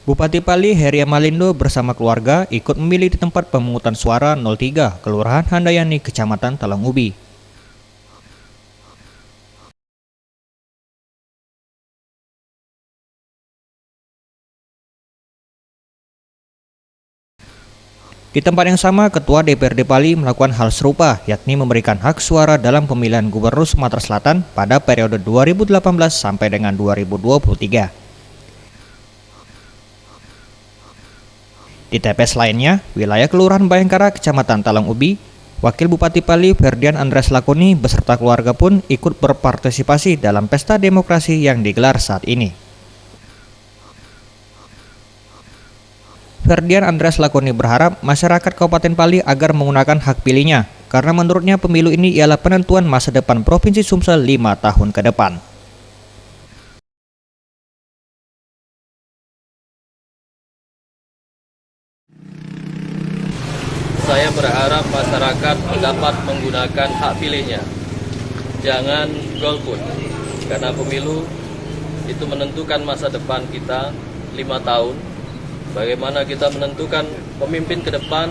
Bupati Pali Heria Malindo bersama keluarga ikut memilih di tempat pemungutan suara 03 Kelurahan Handayani, Kecamatan Talang Ubi. Di tempat yang sama, Ketua DPRD Pali melakukan hal serupa, yakni memberikan hak suara dalam pemilihan Gubernur Sumatera Selatan pada periode 2018 sampai dengan 2023. Di TPS lainnya, wilayah Kelurahan Bayangkara, Kecamatan Talang Ubi, Wakil Bupati Pali Ferdian Andreas Lakoni beserta keluarga pun ikut berpartisipasi dalam pesta demokrasi yang digelar saat ini. Ferdian Andreas Lakoni berharap masyarakat Kabupaten Pali agar menggunakan hak pilihnya, karena menurutnya pemilu ini ialah penentuan masa depan Provinsi Sumsel 5 tahun ke depan. Saya berharap masyarakat dapat menggunakan hak pilihnya. Jangan golput, karena pemilu itu menentukan masa depan kita 5 tahun. Bagaimana kita menentukan pemimpin ke depan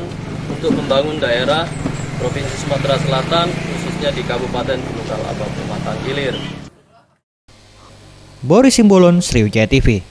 untuk membangun daerah Provinsi Sumatera Selatan, khususnya di Kabupaten Gunung Salabang, Pematang Hilir. Boris Simbolon, Sriwijaya TV.